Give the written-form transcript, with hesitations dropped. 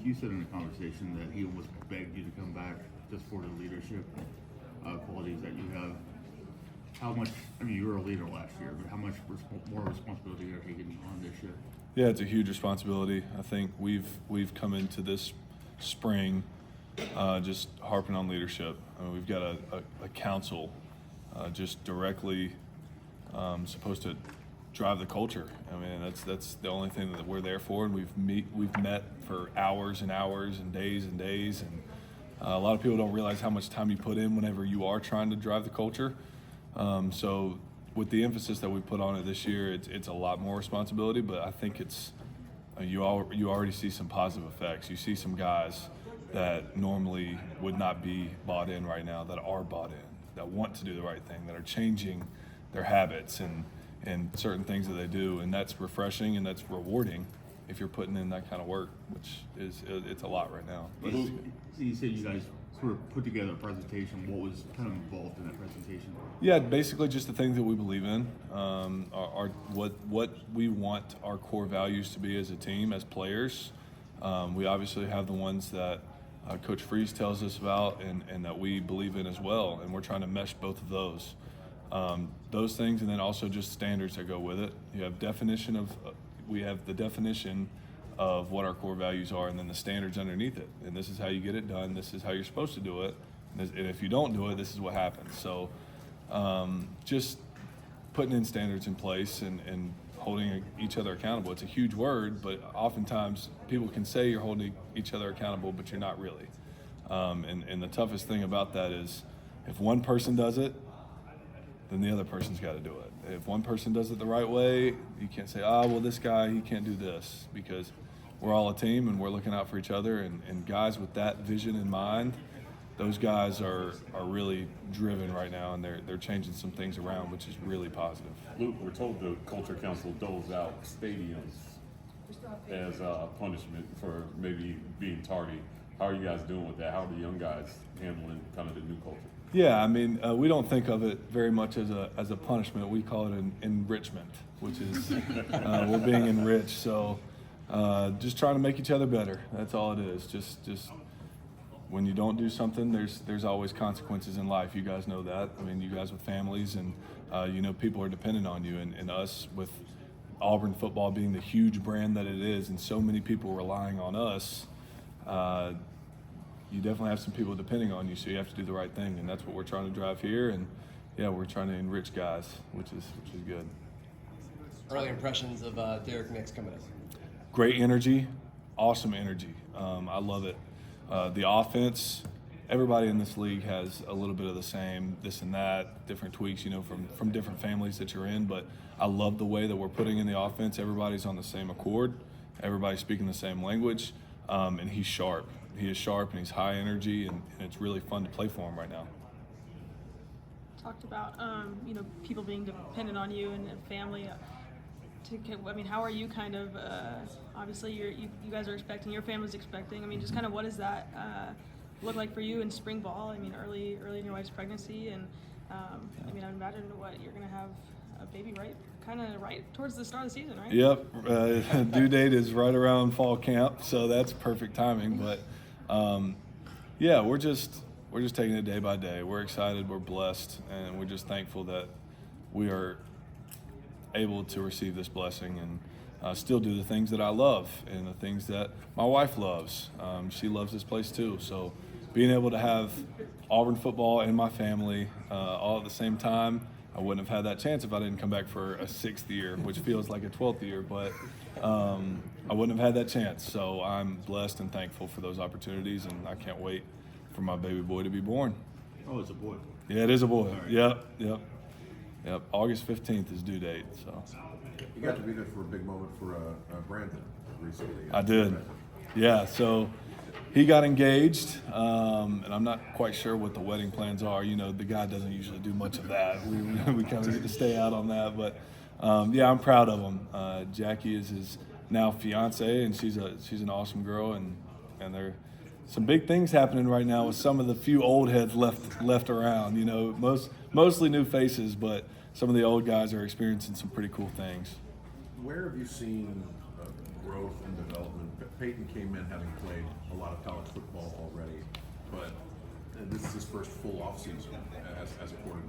you said in the conversation that he almost begged you to come back just for the leadership qualities that you have. How much, I mean, you were a leader last year, but how much more responsibility are you taking on this year? Yeah, it's a huge responsibility. I think we've come into this spring just harping on leadership. I mean, we've got a council just directly supposed to drive the culture. I mean, that's the only thing that we're there for, and we've met for hours and hours and days, and a lot of people don't realize how much time you put in whenever you are trying to drive the culture. So with the emphasis that we put on it this year, it's a lot more responsibility, but I think it's you already see some positive effects. You see some guys that normally would not be bought in right now that are bought in, that want to do the right thing, that are changing their habits and certain things that they do, and that's refreshing and that's rewarding if you're putting in that kind of work, which it's a lot right now. But you said you guys sort of put together a presentation. What was kind of involved in that presentation? Yeah, basically just the things that we believe in, what we want our core values to be as a team, as players. We obviously have the ones that Coach Freeze tells us about and that we believe in as well, and we're trying to mesh both of those things, and then also just standards that go with it. You have we have the definition of what our core values are, and then the standards underneath it. And this is how you get it done. This is how you're supposed to do it. And if you don't do it, this is what happens. So just putting in standards in place and holding each other accountable. It's a huge word, but oftentimes people can say you're holding each other accountable, but you're not really. And the toughest thing about that is if one person does it, then the other person's got to do it. If one person does it the right way, you can't say, well, this guy, he can't do this, because we're all a team and we're looking out for each other. And guys with that vision in mind, those guys are really driven right now, and they're changing some things around, which is really positive. Luke, we're told the Culture Council doles out stadiums as a punishment for maybe being tardy. How are you guys doing with that? How are the young guys handling kind of the new culture? Yeah, I mean, we don't think of it very much as a punishment. We call it an enrichment, which is we're being enriched. So just trying to make each other better. That's all it is. Just when you don't do something, there's always consequences in life. You guys know that. I mean, you guys with families, and people are dependent on you, and us with Auburn football being the huge brand that it is, and so many people relying on us. You definitely have some people depending on you, so you have to do the right thing, and that's what we're trying to drive here. And yeah, we're trying to enrich guys, which is good. Early impressions of Derek Micks coming in. Great energy, awesome energy. I love it. The offense, everybody in this league has a little bit of the same, this and that, different tweaks, from different families that you're in. But I love the way that we're putting in the offense. Everybody's on the same accord. Everybody's speaking the same language, and he's sharp. He is sharp and he's high energy, and it's really fun to play for him right now. Talked about people being dependent on you and family. How are you kind of obviously you guys are expecting, your family's expecting. I mean, just kind of what does that look like for you in spring ball? I mean, early in your wife's pregnancy, and I imagine you're going to have a baby right towards the start of the season, right? Yep. Due date is right around fall camp, so that's perfect timing. But we're just taking it day by day. We're excited, we're blessed, and we're just thankful that we are able to receive this blessing and still do the things that I love and the things that my wife loves. She loves this place too. So being able to have Auburn football and my family all at the same time, I wouldn't have had that chance if I didn't come back for a 6th year, which feels like a 12th year, but I wouldn't have had that chance. So I'm blessed and thankful for those opportunities, and I can't wait for my baby boy to be born. Oh, it's a boy. Yeah, it is a boy. Right. Yep. August 15th is due date. So you got to be there for a big moment for Brandon recently. I did. Yeah. So he got engaged, and I'm not quite sure what the wedding plans are. The guy doesn't usually do much of that. We kind of get to stay out on that, but I'm proud of him. Jackie is his now fiance, and she's an awesome girl, and there are some big things happening right now with some of the few old heads left around. Mostly new faces, but some of the old guys are experiencing some pretty cool things. Where have you seen growth and development Peyton came in having played a lot of college football already, but this is his first full off season as a quarterback.